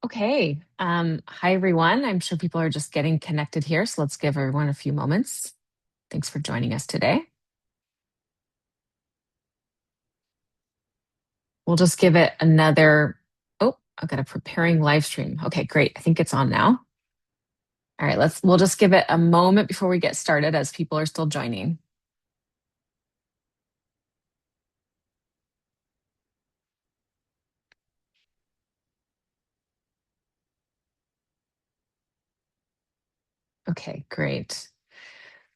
Okay. Hi, everyone. I'm sure people are just getting connected here, so let's give everyone a few moments. Thanks for joining us today. We'll just give it another. Oh, I've got a preparing live stream. Okay, great. I think it's on now. All right, we'll just give it a moment before we get started as people are still joining. Okay, great.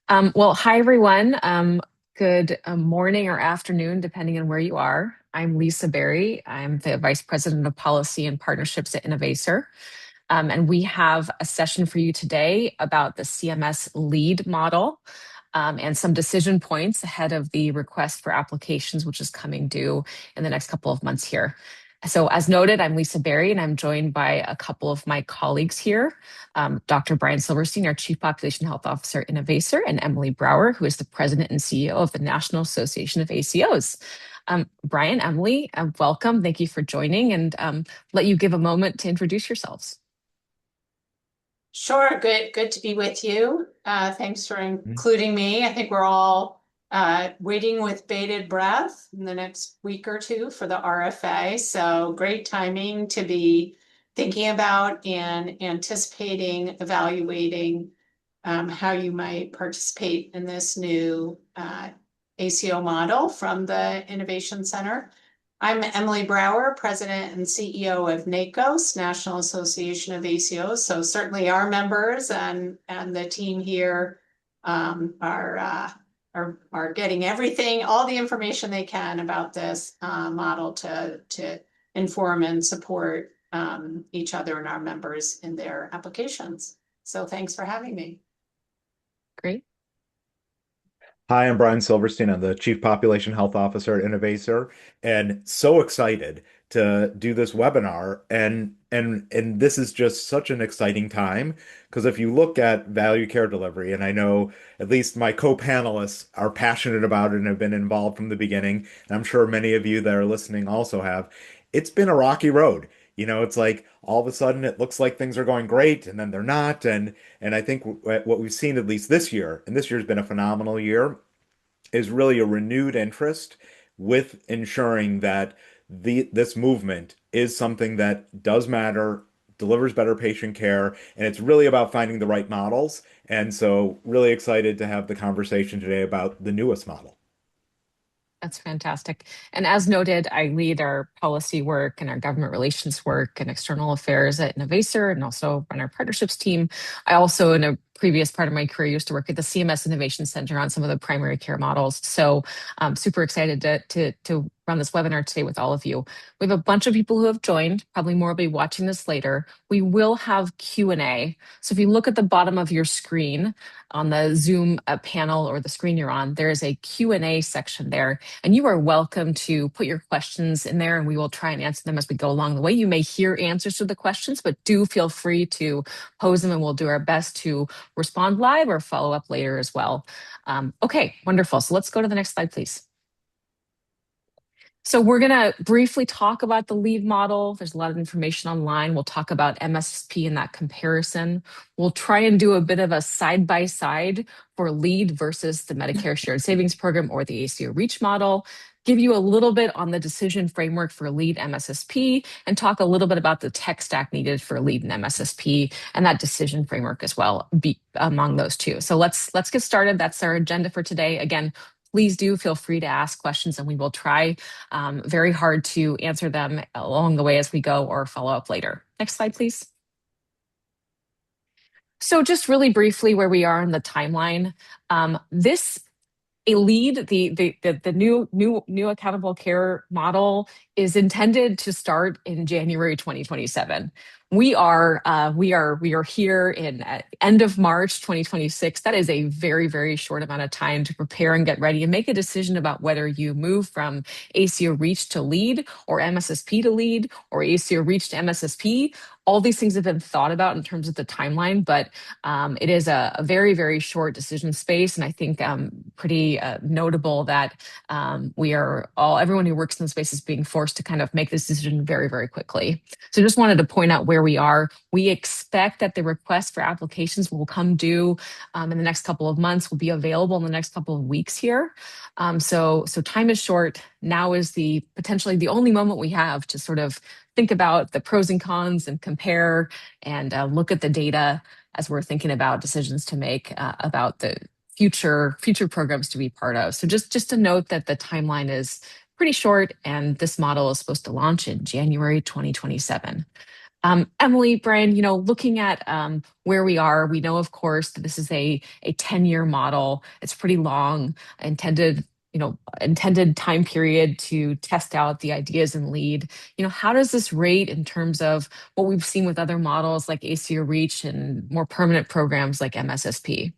Well, hi, everyone. Good morning or afternoon, depending on where you are. I'm Lisa Berry. I'm the Vice President of Policy and Partnerships at Innovacer. And we have a session for you today about the CMS lead model and some decision points ahead of the request for applications, which is coming due in the next couple of months here. So as noted, I'm Lisa Berry, and I'm joined by a couple of my colleagues here, Dr. Brian Silverstein, our Chief Population Health Officer at Innovacer, and Emily Brower, who is the President and CEO of the National Association of ACOs. Brian, Emily, welcome. Thank you for joining, and let you give a moment to introduce yourselves. Sure, good to be with you. Thanks for including me. I think we're all waiting with bated breath in the next week or two for the RFA. So great timing to be thinking about and anticipating, evaluating how you might participate in this new ACO model from the Innovation Center. I'm Emily Brower, President and CEO of NACOS, National Association of ACOs. So certainly our members and the team here are getting everything, all the information they can about this model to inform and support each other and our members in their applications. So thanks for having me. Great. Hi, I'm Brian Silverstein. I'm the Chief Population Health Officer at Innovacer, and so excited to do this webinar. And this is just such an exciting time because if you look at value care delivery, and I know at least my co-panelists are passionate about it and have been involved from the beginning, and I'm sure many of you that are listening also have, it's been a rocky road. It's like all of a sudden it looks like things are going great, and then they're not. And I think what we've seen at least this year, and this year's been a phenomenal year, is really a renewed interest with ensuring that this movement is something that does matter, delivers better patient care, and it's really about finding the right models. And so really excited to have the conversation today about the newest model. That's fantastic. And as noted, I lead our policy work and our government relations work and external affairs at Innovacer and also run our partnerships team. I also, in a previous part of my career, used to work at the CMS Innovation Center on some of the primary care models. So I'm super excited to run this webinar today with all of you. We have a bunch of people who have joined. Probably more will be watching this later. We will have Q&A. So if you look at the bottom of your screen on the Zoom panel or the screen you're on, there is a Q&A section there. And you are welcome to put your questions in there and we will try and answer them as we go along the way. You may hear answers to the questions, but do feel free to pose them and we'll do our best to respond live or follow up later as well. Okay, wonderful. So let's go to the next slide, please. So we're going to briefly talk about the lead model. There's a lot of information online. We'll talk about MSSP and that comparison. We'll try and do a bit of a side-by-side for lead versus the Medicare Shared Savings Program or the ACO REACH model, give you a little bit on the decision framework for lead MSSP, and talk a little bit about the tech stack needed for lead and MSSP and that decision framework as well among those two. So let's get started. That's our agenda for today. Again, please do feel free to ask questions and we will try very hard to answer them along the way as we go or follow up later. Next slide, please. So just really briefly where we are in the timeline. A lead, the new accountable care model is intended to start in January 2027. We are here in end of March 2026. That is a very, very short amount of time to prepare and get ready and make a decision about whether you move from ACO REACH to lead or MSSP to lead or ACO REACH to MSSP. All these things have been thought about in terms of the timeline, but it is a very, very short decision space. And I think pretty notable that everyone who works in the space is being forced to kind of make this decision very, very quickly. So just wanted to point out where we are. We expect that the request for applications will come due in the next couple of months, will be available in the next couple of weeks here. So time is short. Now is the potentially the only moment we have to sort of think about the pros and cons and compare and look at the data as we're thinking about decisions to make about the future programs to be part of. So just to note that the timeline is pretty short, and this model is supposed to launch in January 2027. Emily, Brian, looking at where we are, we know, of course, that this is a 10-year model. It's pretty long, intended time period to test out the ideas and lead. How does this rate in terms of what we've seen with other models like ACO REACH and more permanent programs like MSSP?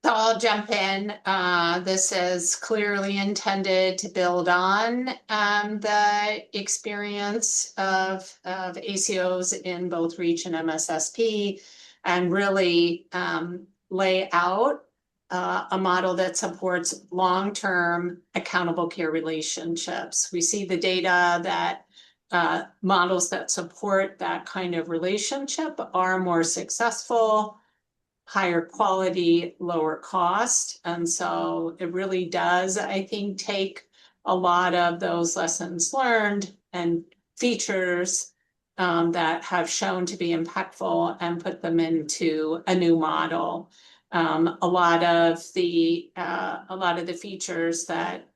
So I'll jump in. This is clearly intended to build on the experience of ACOs in both REACH and MSSP and really lay out a model that supports long-term accountable care relationships. We see the data that models that support that kind of relationship are more successful, higher quality, lower cost. And so it really does, I think, take a lot of those lessons learned and features that have shown to be impactful and put them into a new model. A lot of the features that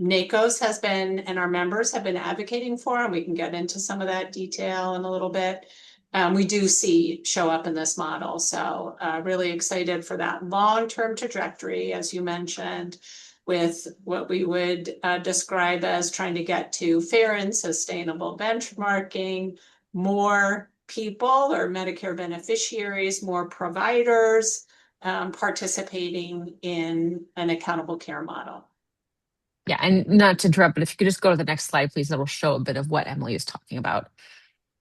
NACOS has been and our members have been advocating for, and we can get into some of that detail in a little bit. We do see show up in this model. So really excited for that long-term trajectory, as you mentioned, with what we would describe as trying to get to fair and sustainable benchmarking, more people or Medicare beneficiaries, more providers participating in an accountable care model. Yeah, and not to interrupt, but if you could just go to the next slide, please, that'll show a bit of what Emily is talking about.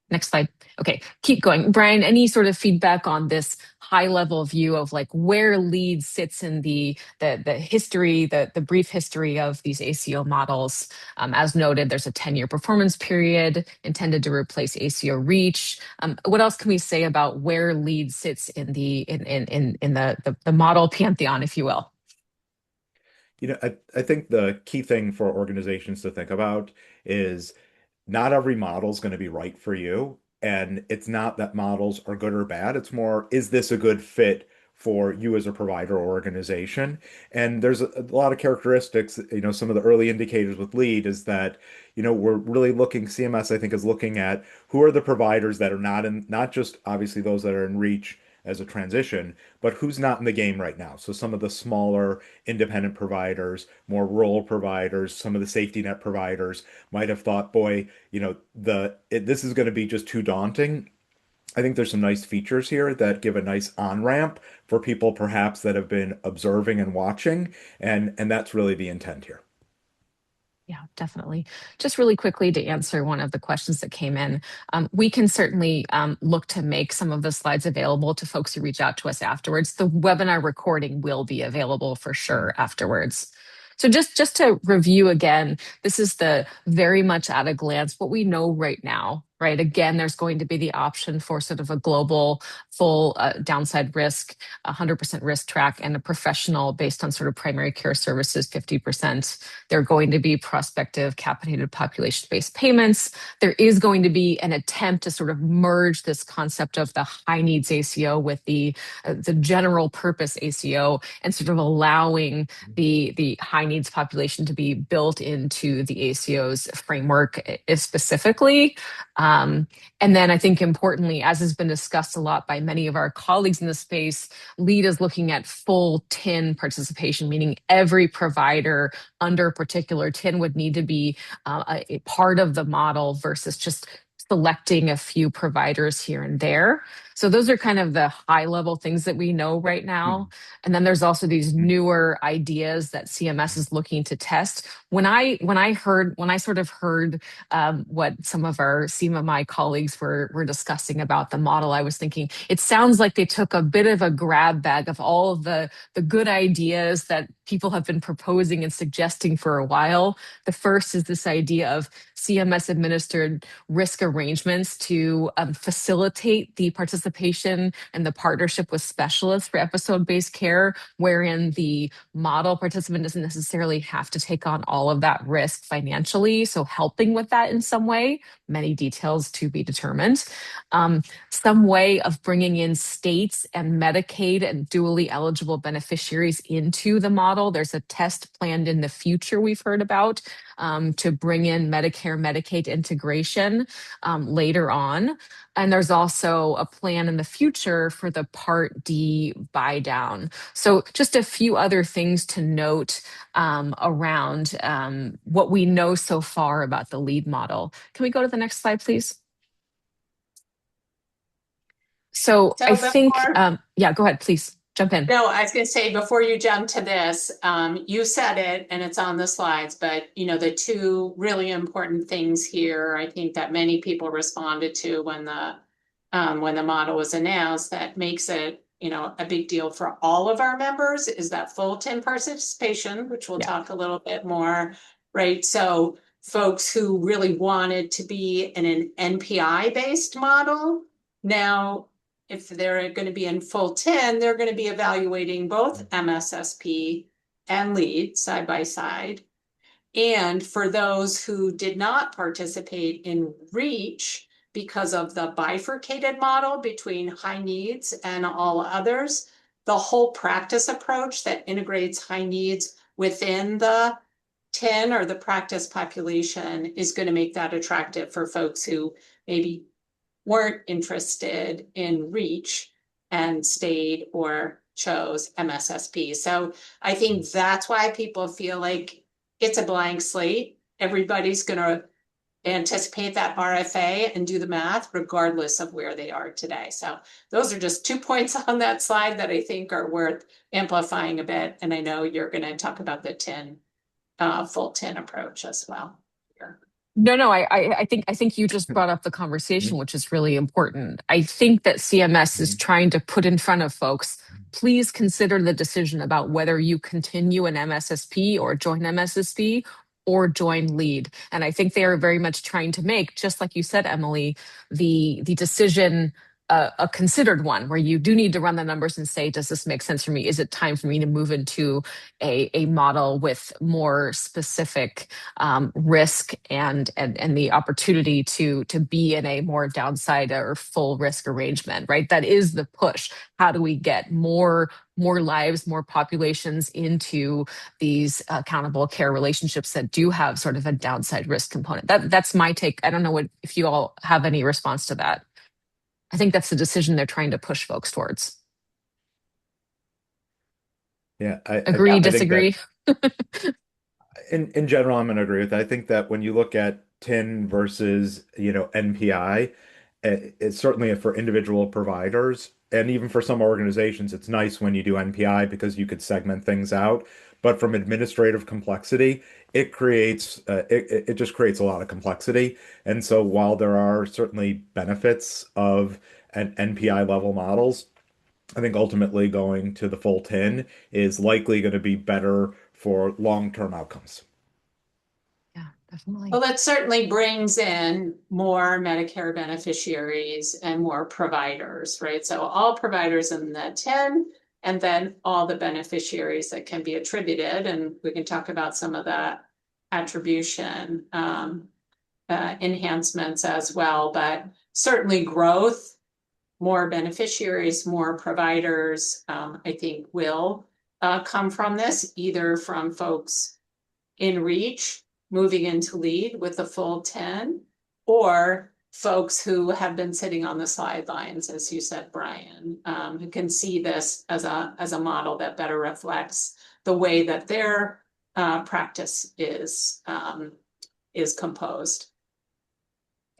Next slide. Okay, keep going. Brian, any sort of feedback on this high level view of like where LEAD sits in the history, the brief history of these ACO models? As noted, there's a 10-year performance period intended to replace ACO REACH. What else can we say about where LEAD sits in the model pantheon, if you will? I think the key thing for organizations to think about is not every model is going to be right for you. And it's not that models are good or bad. It's more, is this a good fit for you as a provider or organization? And there's a lot of characteristics, some of the early indicators with LEAD is that, we're really looking, CMS, I think, is looking at who are the providers that are not just obviously those that are in REACH as a transition, but who's not in the game right now. So some of the smaller independent providers, more rural providers, some of the safety net providers might have thought, boy, this is going to be just too daunting. I think there's some nice features here that give a nice on-ramp for people perhaps that have been observing and watching, and that's really the intent here. Yeah, definitely. Just really quickly to answer one of the questions that came in, we can certainly look to make some of the slides available to folks who reach out to us afterwards. The webinar recording will be available for sure afterwards. So just to review again, this is the very much at a glance what we know right now, right? Again, there's going to be the option for sort of a global full downside risk, 100% risk track, and a professional based on sort of primary care services, 50%. There are going to be prospective capitated population-based payments. There is going to be an attempt to sort of merge this concept of the high needs ACO with the general purpose ACO and sort of allowing the high needs population to be built into the ACO's framework specifically. And then I think importantly, as has been discussed a lot by many of our colleagues in the space, LEAD is looking at full TIN participation, meaning every provider under a particular TIN would need to be a part of the model versus just selecting a few providers here and there. So those are kind of the high level things that we know right now. And then there's also these newer ideas that CMS is looking to test. When I sort of heard what some of our CMMI colleagues were discussing about the model, I was thinking it sounds like they took a bit of a grab bag of all of the good ideas that people have been proposing and suggesting for a while. The first is this idea of CMS administered risk arrangements to facilitate the participation and the partnership with specialists for episode-based care, wherein the model participant doesn't necessarily have to take on all of that risk financially. So helping with that in some way, many details to be determined. Some way of bringing in states and Medicaid and dually eligible beneficiaries into the model. There's a test planned in the future we've heard about to bring in Medicare, Medicaid integration later on. And there's also a plan in the future for the Part D buy down. So just a few other things to note around what we know so far about the LEAD model. Can we go to the next slide, please? So I So think, before, yeah, go ahead, please jump in. no, I was going to say before you jump to this, you said it and it's on the slides, but the two really important things here, I think that many people responded to when the model was announced, that makes it a big deal for all of our members, is that full TIN participation, which we'll talk a little bit more, right? So folks who really wanted to be in an NPI based model, now if they're going to be in full TIN, they're going to be evaluating both MSSP and LEAD side by side. And for those who did not participate in REACH because of the bifurcated model between high needs and all others, the whole practice approach that integrates high needs within the TIN or the practice population is going to make that attractive for folks who maybe weren't interested in REACH and stayed or chose MSSP. So I think that's why people feel like it's a blank slate. Everybody's going to anticipate that RFA and do the math regardless of where they are today. So those are just 2 points on that slide that I think are worth amplifying a bit. And I know you're going to talk about the full TIN approach as well here. No, I think you just brought up the conversation, which is really important. I think that CMS is trying to put in front of folks, please consider the decision about whether you continue an MSSP or join MSSP or join LEAD. And I think they are very much trying to make, just like you said, Emily, the decision a considered one where you do need to run the numbers and say, does this make sense for me? Is it time for me to move into a model with more specific risk and the opportunity to be in a more downside or full risk arrangement, right? That is the push. How do we get more lives, more populations into these accountable care relationships that do have sort of a downside risk component? That's my take. I don't know if you all have any response to that. I think that's the decision they're trying to push folks towards. Yeah, Agree, I think that disagree? in general, I'm going to agree with that. I think that when you look at TIN versus, NPI, it's certainly for individual providers and even for some organizations, it's nice when you do NPI because you could segment things out. But from administrative complexity, it just creates a lot of complexity. And so while there are certainly benefits of an NPI level models, I think ultimately going to the full 10 is likely going to be better for long-term outcomes. Yeah, definitely. Well, that certainly brings in more Medicare beneficiaries and more providers, right? So all providers in the 10, and then all the beneficiaries that can be attributed. And we can talk about some of the attribution enhancements as well, but certainly growth, more beneficiaries, more providers, I think will come from this, either from folks in REACH moving into LEAD with a full 10, or folks who have been sitting on the sidelines, as you said, Brian, who can see this as a model that better reflects the way that their practice is composed.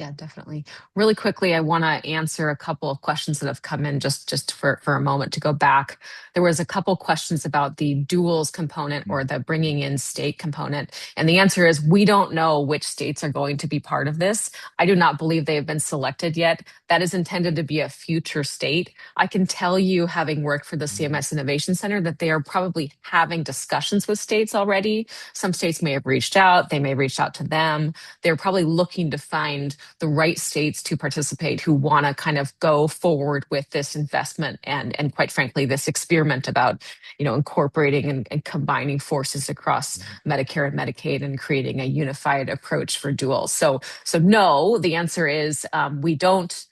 Yeah, definitely. Really quickly, I want to answer a couple of questions that have come in just for a moment to go back. There was a couple questions about the duals component or the bringing in state component. And the answer is we don't know which states are going to be part of this. I do not believe they have been selected yet. That is intended to be a future state. I can tell you, having worked for the CMS Innovation Center, that they are probably having discussions with states already. Some states may have reached out, they may have reached out to them. They're probably looking to find the right states to participate who want to kind of go forward with this investment and quite frankly this experiment about incorporating and combining forces across Medicare and Medicaid and creating a unified approach for duals. So no, the answer is we don't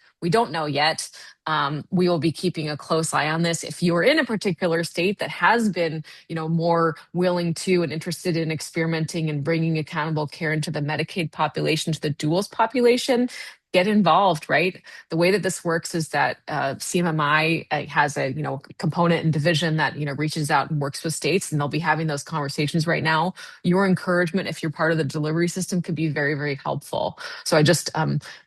know yet. We will be keeping a close eye on this. If you're in a particular state that has been, more willing to and interested in experimenting and bringing accountable care into the Medicaid population, to the duals population, get involved, right? The way that this works is that CMMI has a component and division that reaches out and works with states, and they'll be having those conversations right now. Your encouragement, if you're part of the delivery system, could be very, very helpful. So I just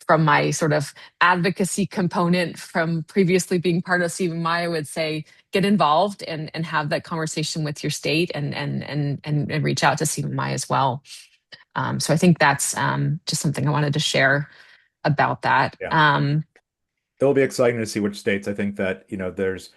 from my sort of advocacy component from previously being part of CMMI, I would say get involved and have that conversation with your state and reach out to CMMI as well. So I think that's just something I wanted to share about that. Yeah. It'll be exciting to see which states. I think that, there's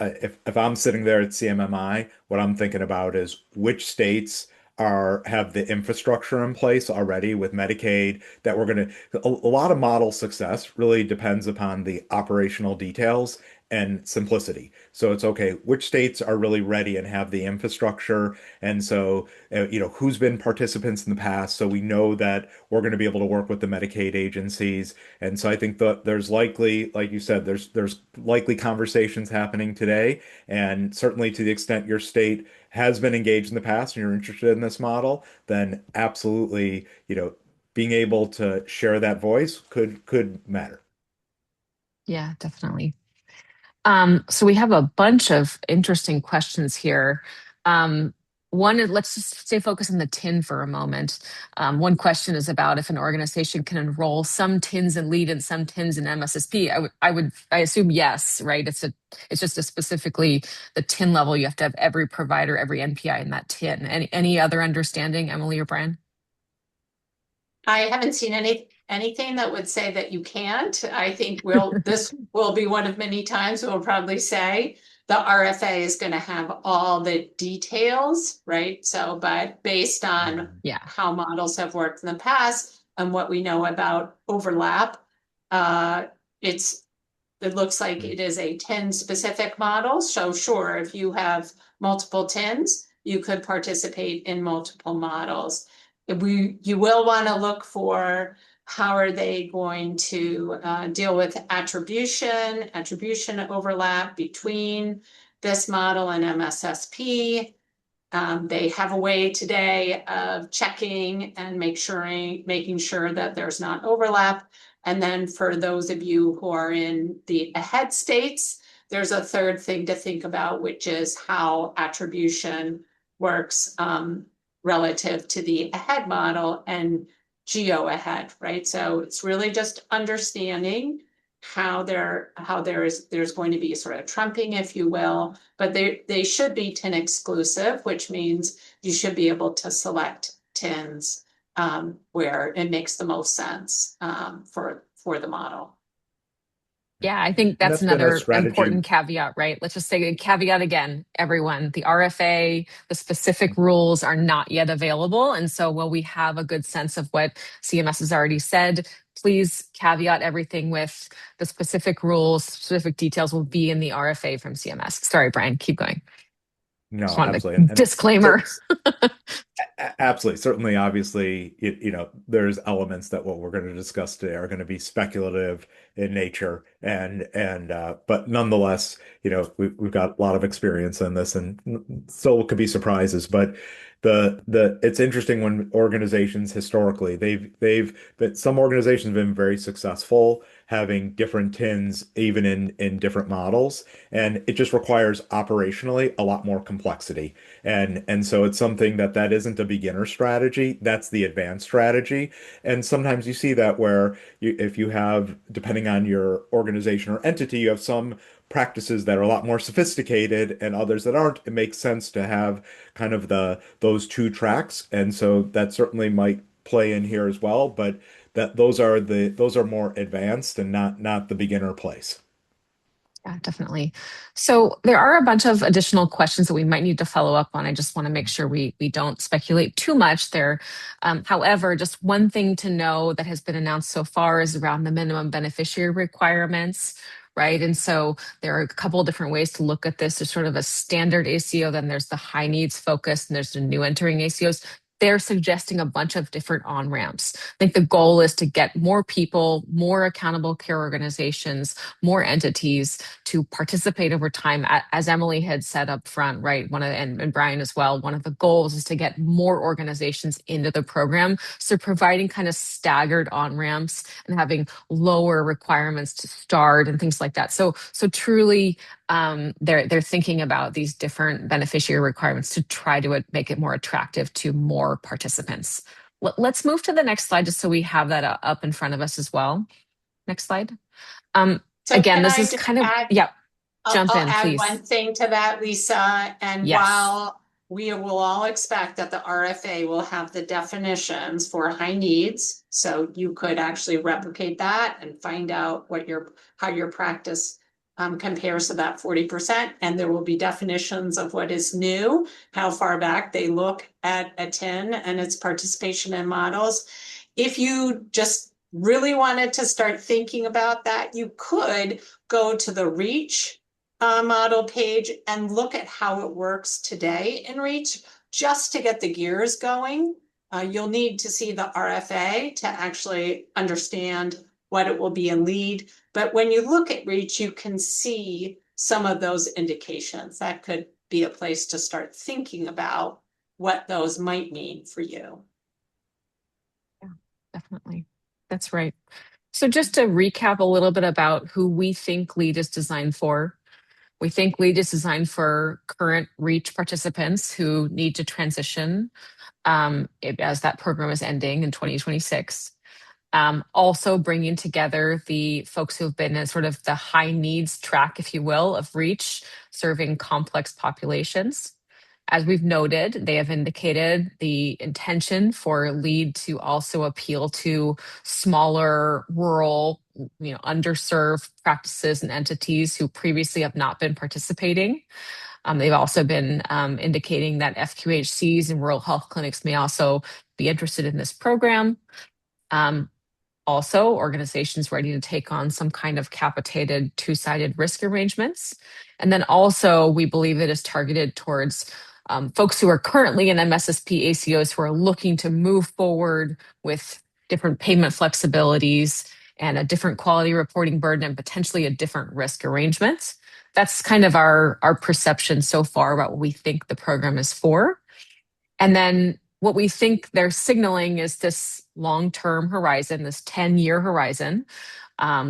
if I'm sitting there at CMMI, what I'm thinking about is which states have the infrastructure in place already with Medicaid that we're going to a lot of model success really depends upon the operational details and simplicity. So it's okay, which states are really ready and have the infrastructure. And so, who's been participants in the past. So we know that we're going to be able to work with the Medicaid agencies. And so I think that there's likely, like you said, there's likely conversations happening today. And certainly to the extent your state has been engaged in the past and you're interested in this model, then absolutely, being able to share that voice could matter. Yeah, definitely. So we have a bunch of interesting questions here. Um, one, let's just stay focused on the TIN for a moment. One question is about if an organization can enroll some TINs in LEAD and some TINs in MSSP. I assume yes, right? It's just a specifically the TIN level. You have to have every provider, every NPI in that TIN. Any other understanding, Emily or Brian? I haven't seen anything that would say that you can't. I think this will be one of many times we'll probably say the RFA is going to have all the details, right? So, but based on Yeah. how models have worked in the past and what we know about overlap, uh, it's it looks like it is a 10 specific model. So sure, if you have multiple 10s, you could participate in multiple models. You will want to look for how are they going to deal with attribution overlap between this model and MSSP. They have a way today of checking and making sure that there's not overlap. And then for those of you who are in the ahead states, there's a third thing to think about, which is how attribution works relative to the ahead model and geo ahead, right? So it's really just understanding how there's going to be sort of trumping, if you will, but they should be TIN exclusive, which means you should be able to select TINs where it makes the most sense for the model. Yeah, I think And that's that's been a another strategy. important caveat, right? Let's just say a caveat again, everyone. The RFA, the specific rules are not yet available. And so while we have a good sense of what CMS has already said, please caveat everything with the specific rules, specific details will be in the RFA from CMS. Sorry, Brian, keep going. Just No, wanted absolutely. a disclaimer. Absolutely. Certainly, obviously, there's elements that what we're going to discuss today are going to be speculative in nature but nonetheless, we've got a lot of experience in this and still could be surprises. But it's interesting when organizations historically but some organizations have been very successful having different tins even in different models, and it just requires operationally a lot more complexity. And so it's something that isn't a beginner strategy, that's the advanced strategy. And sometimes you see that where if you have, depending on your organization or entity, you have some practices that are a lot more sophisticated and others that aren't. It makes sense to have kind of those two tracks. And so that certainly might play in here as well, but that those are more advanced and not the beginner place. Yeah, definitely. So there are a bunch of additional questions that we might need to follow up on. I just want to make sure we don't speculate too much there. However, just one thing to know that has been announced so far is around the minimum beneficiary requirements, right? And so there are a couple of different ways to look at this. There's sort of a standard ACO, then there's the high needs focus, and there's the new entering ACOs. They're suggesting a bunch of different on ramps. I think the goal is to get more people, more accountable care organizations, more entities to participate over time. As Emily had said up front, right? And Brian as well, one of the goals is to get more organizations into the program. So providing kind of staggered on ramps and having lower requirements to start and things like that. So truly, they're thinking about these different beneficiary requirements to try to make it more attractive to more participants. Let's move to the next slide just so we have that up in front of us as well. Next slide. Um, So Again, can this I is just kind of, add, yeah, jump I'll in, add one please. thing to that, Lisa. And Yes. while we will all expect that the RFA will have the definitions for high needs, so you could actually replicate that and find out how your practice compares to that 40%. And there will be definitions of what is new, how far back they look at a TIN and its participation in models. If you just really wanted to start thinking about that, you could go to the REACH model page and look at how it works today in REACH just to get the gears going. You'll need to see the RFA to actually understand what it will be in LEAD. But when you look at REACH, you can see some of those indications. That could be a place to start thinking about what those might mean for you. Yeah, definitely. That's right. So just to recap a little bit about who we think LEAD is designed for. We think LEAD is designed for current REACH participants who need to transition as that program is ending in 2026. Also bringing together the folks who have been in sort of the high needs track, if you will, of REACH, serving complex populations. As we've noted, they have indicated the intention for LEAD to also appeal to smaller, rural, underserved practices and entities who previously have not been participating. They've also been indicating that FQHCs and rural health clinics may also be interested in this program. Also, organizations ready to take on some kind of capitated two-sided risk arrangements. And then also, we believe it is targeted towards folks who are currently in MSSP ACOs who are looking to move forward with different payment flexibilities and a different quality reporting burden and potentially a different risk arrangement. That's kind of our perception so far about what we think the program is for. And then what we think they're signaling is this long-term horizon, this 10-year horizon,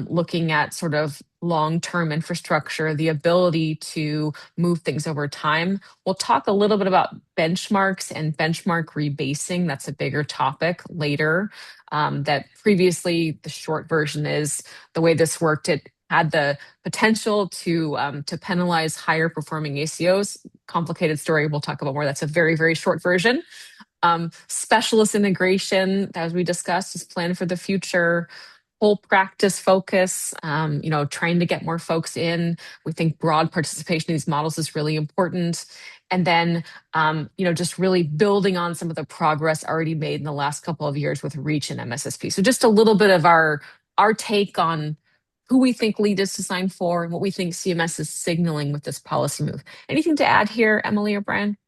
looking at sort of long-term infrastructure, the ability to move things over time. We'll talk a little bit about benchmarks and benchmark rebasing. That's a bigger topic later. That previously, the short version is the way this worked. It had the potential to penalize higher performing ACOs. Complicated story. We'll talk about more. That's a very, very short version. Specialist integration, as we discussed, is planned for the future. Whole practice focus, trying to get more folks in. We think broad participation in these models is really important. And then, just really building on some of the progress already made in the last couple of years with REACH and MSSP. So just a little bit of our take on who we think LEAD is designed for and what we think CMS is signaling with this policy move. Anything to add here, Emily or Brian?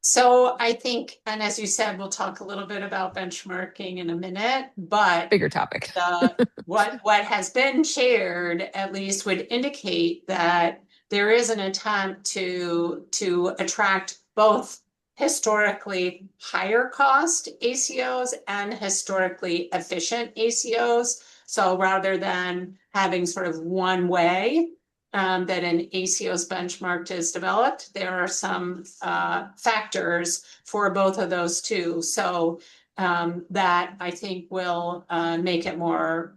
So I think, and as you said, we'll talk a little bit about benchmarking in a minute, but Bigger topic. what has been shared at least would indicate that there is an attempt to attract both historically higher cost ACOs and historically efficient ACOs. So rather than having sort of one way that an ACO's benchmark is developed, there are some factors for both of those too. So that I think will make it more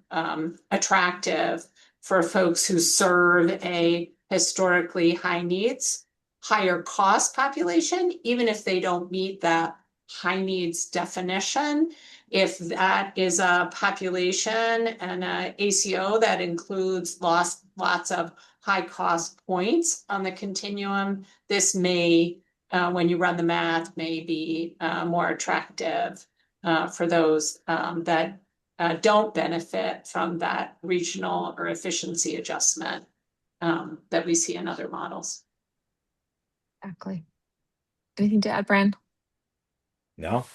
attractive for folks who serve a historically high needs, higher cost population, even if they don't meet that high needs definition. If that is a population and a ACO that includes lots of high cost points on the continuum, this may, when you run the math, may be more attractive for those that don't benefit from that regional or efficiency adjustment that we see in other models. Exactly. Anything to add, Brian? No?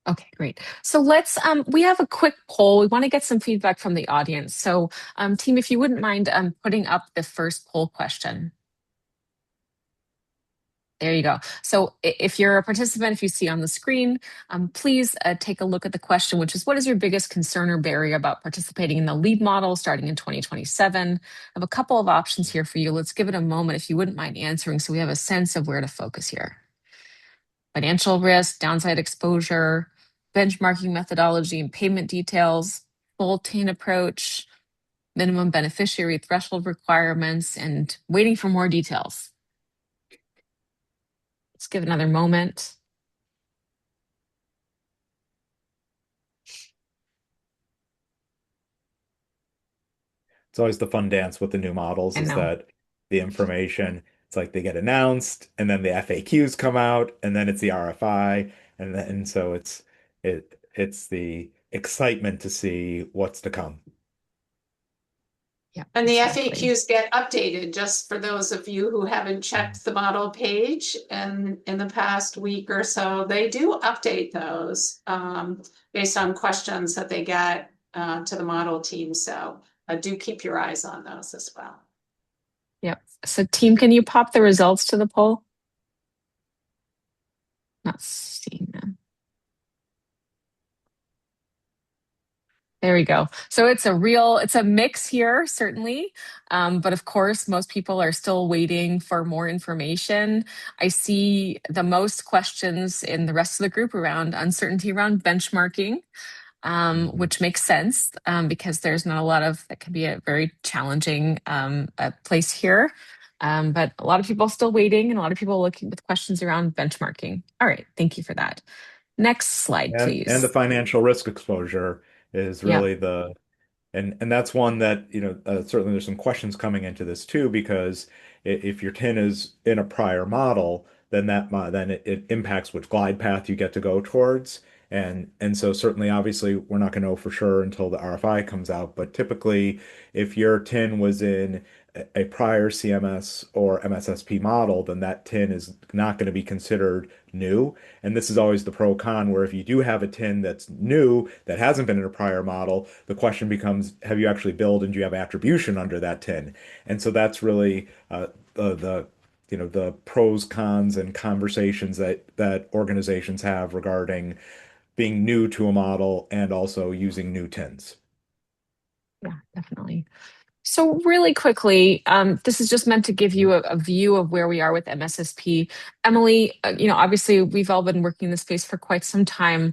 Okay, great. So let's we have a quick poll. We want to get some feedback from the audience. So team, if you wouldn't mind putting up the first poll question. There you go. So if you're a participant, if you see on the screen, please take a look at the question, which is, what is your biggest concern or barrier about participating in the LEAD model starting in 2027? I have a couple of options here for you. Let's give it a moment if you wouldn't mind answering so we have a sense of where to focus here. Financial risk, downside exposure, benchmarking methodology and payment details, full TAIN approach, minimum beneficiary threshold requirements, and waiting for more details. Let's give another moment. It's always the fun dance with the new models I is know. that the information, it's like they get announced and then the FAQs come out and then it's the RFI and so it's the excitement to see what's to come. Yeah, And the exactly. FAQs get updated, just for those of you who haven't checked the model page and in the past week or so, they do update those based on questions that they get to the model team. So do keep your eyes on those as well. Yep. So team, can you pop the results to the poll? Not seeing them. There we go. So it's a mix here, certainly. But of course, most people are still waiting for more information. I see the most questions in the rest of the group around uncertainty around benchmarking, which makes sense because there's not a lot of, that can be a very challenging place here. But a lot of people are still waiting and a lot of people looking with questions around benchmarking. All right, thank you for that. Next slide, And the please. financial risk exposure is Yep. really and that's one that, certainly there's some questions coming into this too, because if your tin is in a prior model, then it impacts which glide path you get to go towards. And so certainly, obviously, we're not going to know for sure until the RFI comes out. But typically, if your tin was in a prior CMS or MSSP model, then that tin is not going to be considered new. And this is always the pro con, where if you do have a tin that's new that hasn't been in a prior model, the question becomes, have you actually billed and do you have attribution under that tin? And so that's really the pros, cons, and conversations that organizations have regarding being new to a model and also using new tins. Yeah, definitely. So really quickly, this is just meant to give you a view of where we are with MSSP. Emily, obviously we've all been working in this space for quite some time.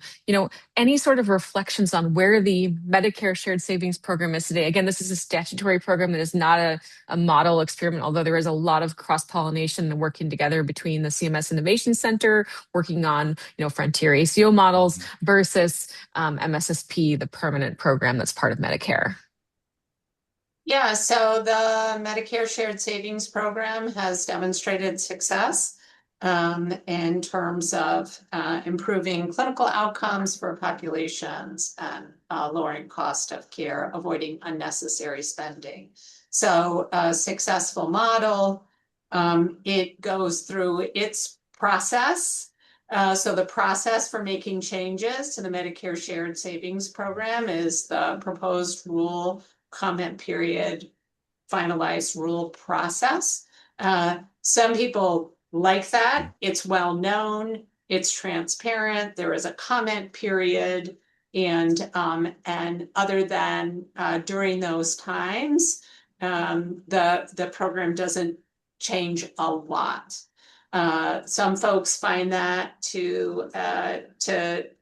Any sort of reflections on where the Medicare Shared Savings Program is today? Again, this is a statutory program that is not a model experiment, although there is a lot of cross-pollination and working together between the CMS Innovation Center, working on, frontier ACO models versus MSSP, the permanent program that's part of Medicare. Yeah, so the Medicare Shared Savings Program has demonstrated success in terms of improving clinical outcomes for populations and lowering cost of care, avoiding unnecessary spending. So a successful model, it goes through its process. So the process for making changes to the Medicare Shared Savings Program is the proposed rule comment period finalized rule process. Some people like that. It's well known, it's transparent, there is a comment period. And other than during those times, the program doesn't change a lot. Some folks find that to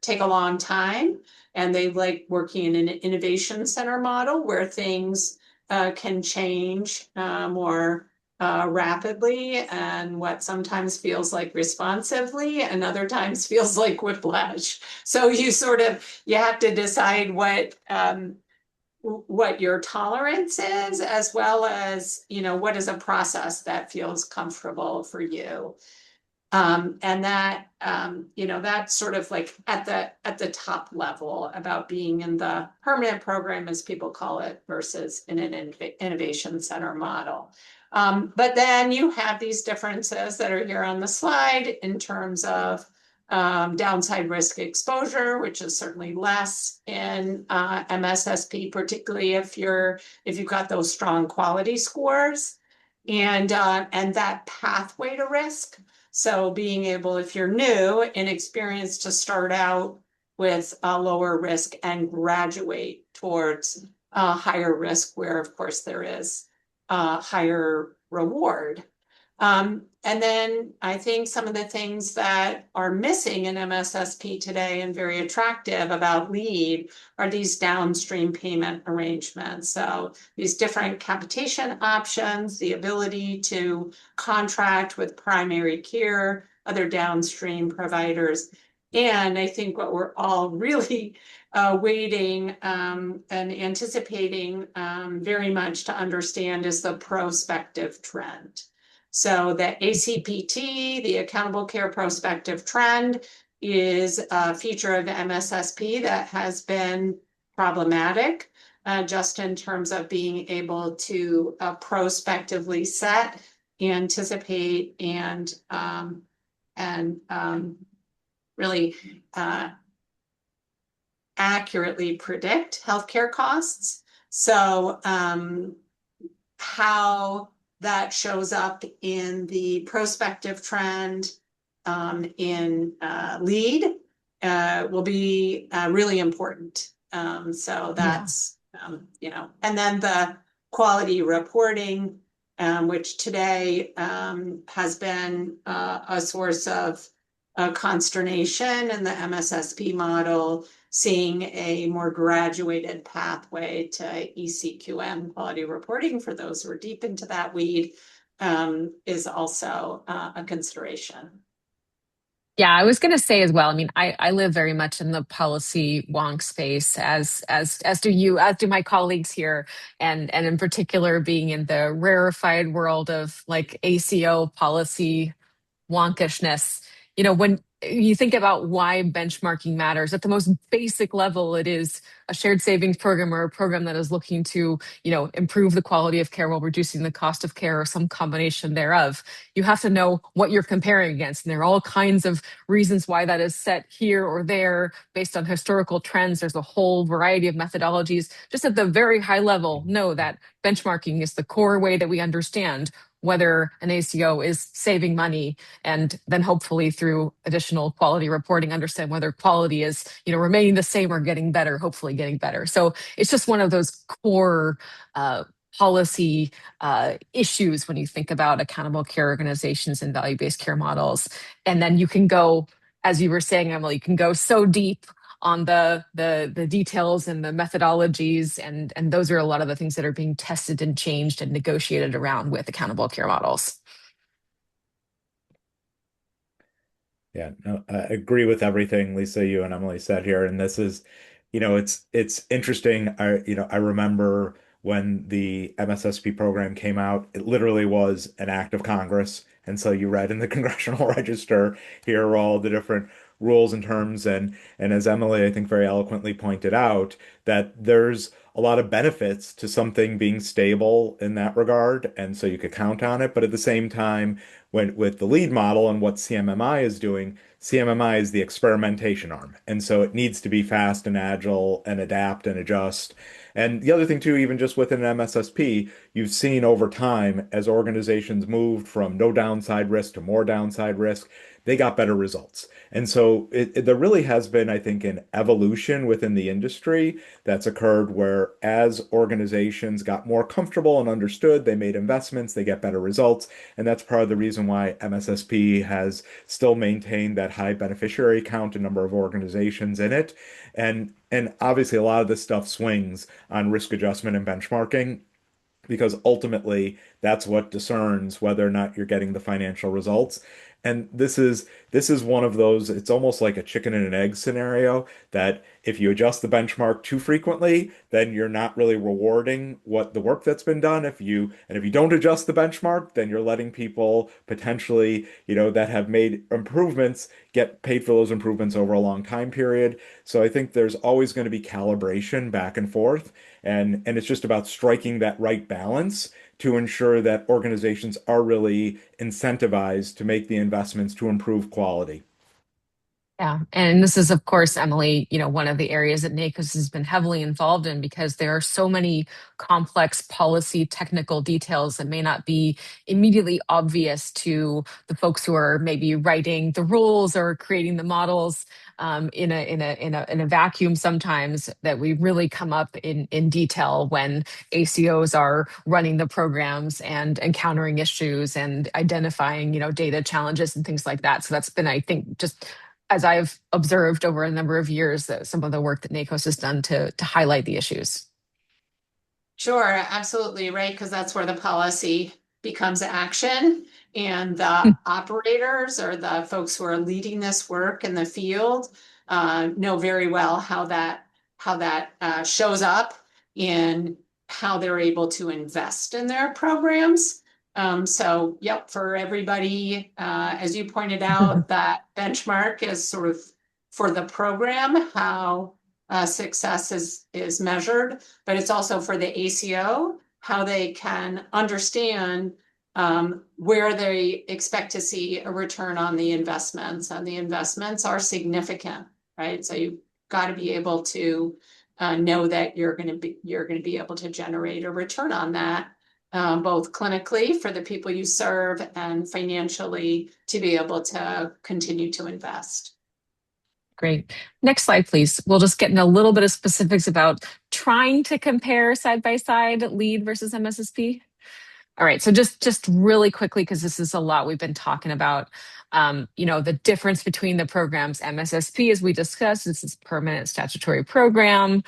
take a long time, and they like working in an innovation center model where things can change more rapidly, and what sometimes feels like responsively and other times feels like whiplash. So you have to decide what your tolerance is, as well as, what is a process that feels comfortable for you. And that's sort of like at the top level about being in the permanent program, as people call it, versus in an innovation center model. But then you have these differences that are here on the slide in terms of downside risk exposure, which is certainly less in MSSP, particularly if you've got those strong quality scores, and that pathway to risk. So being able, if you're new, inexperienced, to start out with a lower risk and graduate towards a higher risk, where of course there is a higher reward. And then I think some of the things that are missing in MSSP today and very attractive about LEAD are these downstream payment arrangements. So these different capitation options, the ability to contract with primary care, other downstream providers. And I think what we're all really waiting and anticipating very much to understand is the prospective trend. So the ACPT, the Accountable Care Prospective Trend, is a feature of MSSP that has been problematic, just in terms of being able to prospectively set, anticipate, and really accurately predict healthcare costs. So how that shows up in the prospective trend in LEAD will be really important. So that's, and then the quality reporting, which today has been a source of consternation in the MSSP model, seeing a more graduated pathway to ECQM quality reporting for those who are deep into that weed is also a consideration. Yeah, I was going to say as well. I mean, I live very much in the policy wonk space, as do you, as do my colleagues here, and in particular being in the rarefied world of like ACO policy wonkishness. When you think about why benchmarking matters, at the most basic level, it is a shared savings program or a program that is looking to, improve the quality of care while reducing the cost of care or some combination thereof. You have to know what you're comparing against. And there are all kinds of reasons why that is set here or there based on historical trends. There's a whole variety of methodologies. Just at the very high level, know that benchmarking is the core way that we understand whether an ACO is saving money, and then hopefully through additional quality reporting, understand whether quality is, remaining the same or getting better, hopefully getting better. So it's just one of those core policy issues when you think about accountable care organizations and value-based care models. And then you can go, as you were saying, Emily, you can go so deep on the details and the methodologies, and those are a lot of the things that are being tested and changed and negotiated around with accountable care models. Yeah, no, I agree with everything Lisa, you and Emily said here. And this is, it's interesting. I remember when the MSSP program came out, it literally was an act of Congress. And so you read in the Congressional Register, here are all the different rules and terms, and as Emily, I think, very eloquently pointed out, that there's a lot of benefits to something being stable in that regard, and so you could count on it. But at the same time, when with the lead model and what CMMI is doing, CMMI is the experimentation arm, and so it needs to be fast and agile and adapt and adjust. And the other thing too, even just within MSSP, you've seen over time as organizations moved from no downside risk to more downside risk, they got better results. And so there really has been, I think, an evolution within the industry that's occurred where as organizations got more comfortable and understood, they made investments, they get better results. And that's part of the reason why MSSP has still maintained that high beneficiary count and number of organizations in it. And obviously a lot of this stuff swings on risk adjustment and benchmarking because ultimately that's what discerns whether or not you're getting the financial results. And this is one of those, it's almost like a chicken and an egg scenario that if you adjust the benchmark too frequently, then you're not really rewarding what the work that's been done. If you don't adjust the benchmark, then you're letting people potentially, that have made improvements get paid for those improvements over a long time period. So I think there's always going to be calibration back and forth. And it's just about striking that right balance to ensure that organizations are really incentivized to make the investments to improve quality. Yeah, and this is, of course, Emily, one of the areas that NACOS has been heavily involved in because there are so many complex policy technical details that may not be immediately obvious to the folks who are maybe writing the rules or creating the models in a vacuum sometimes that we really come up in detail when ACOs are running the programs and encountering issues and identifying, data challenges and things like that. So that's been, I think, just as I've observed over a number of years, some of the work that NACOS has done to highlight the issues. Sure, absolutely right, because that's where the policy becomes action. And the operators or the folks who are leading this work in the field know very well how that shows up in how they're able to invest in their programs. So, yep, for everybody, as you pointed out, that benchmark is sort of for the program, how success is measured, but it's also for the ACO, how they can understand where they expect to see a return on the investments, and the investments are significant, right? So you've got to be able to know that you're going to be able to generate a return on that, both clinically for the people you serve and financially to be able to continue to invest. Great. Next slide, please. We'll just get into a little bit of specifics about trying to compare side by side lead versus MSSP. All right, so just really quickly, because this is a lot we've been talking about, the difference between the programs. MSSP, as we discussed, this is permanent statutory program.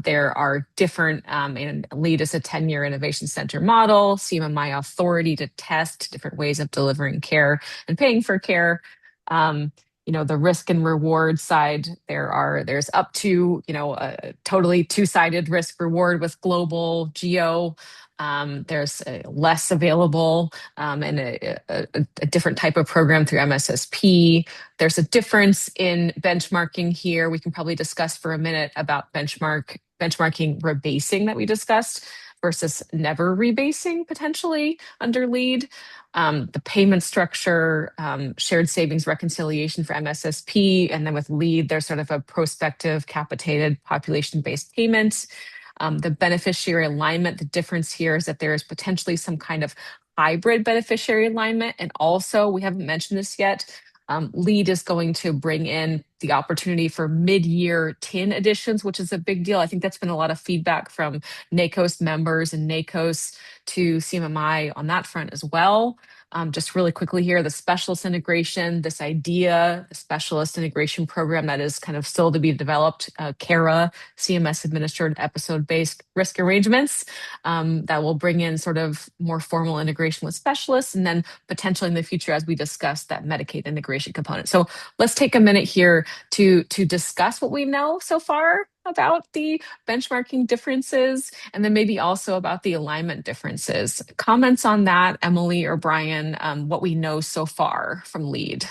There are different, and LEAD is a 10-year innovation center model, CMMI authority to test different ways of delivering care and paying for care. The risk and reward side, there's up to, a totally two-sided risk reward with global geo. There's less available and a different type of program through MSSP. There's a difference in benchmarking here. We can probably discuss for a minute about benchmarking rebasing that we discussed versus never rebasing potentially under LEAD. The payment structure, shared savings reconciliation for MSSP, and then with LEAD, there's sort of a prospective capitated population-based payment. The beneficiary alignment, the difference here is that there is potentially some kind of hybrid beneficiary alignment. And also, we haven't mentioned this yet, LEAD is going to bring in the opportunity for mid-year TIN additions, which is a big deal. I think that's been a lot of feedback from NACOS members and NACOS to CMMI on that front as well. Just really quickly here, the specialist integration, this idea, the specialist integration program that is kind of still to be developed, CARA, CMS administered episode-based risk arrangements, that will bring in sort of more formal integration with specialists, and then potentially in the future, as we discussed, that Medicaid integration component. So let's take a minute here to discuss what we know so far about the benchmarking differences, and then maybe also about the alignment differences. Comments on that, Emily or Brian, what we know so far from LEAD?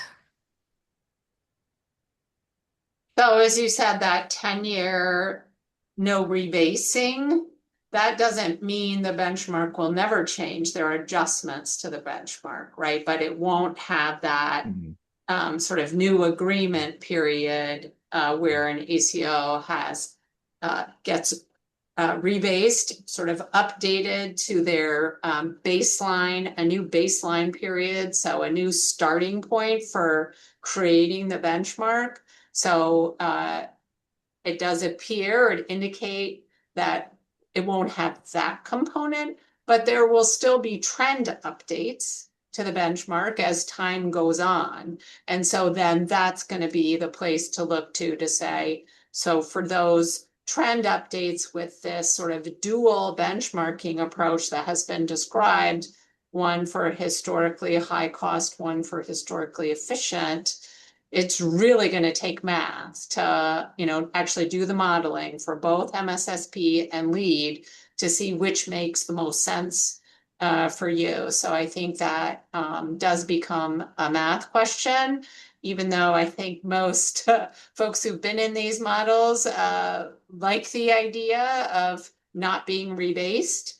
So as you said, that 10-year no rebasing, that doesn't mean the benchmark will never change. There are adjustments to the benchmark, right? But it won't have that Mhm. sort of new agreement period where an ACO has gets rebased, sort of updated to their baseline, a new baseline period, so a new starting point for creating the benchmark. So it does appear, it indicate that it won't have that component, but there will still be trend updates to the benchmark as time goes on. And so then that's going to be the place to look to say, so for those trend updates with this sort of dual benchmarking approach that has been described, one for historically high cost, one for historically efficient, it's really going to take math to, actually do the modeling for both MSSP and LEAD to see which makes the most sense for you. So I think that does become a math question, even though I think most folks who've been in these models like the idea of not being rebased.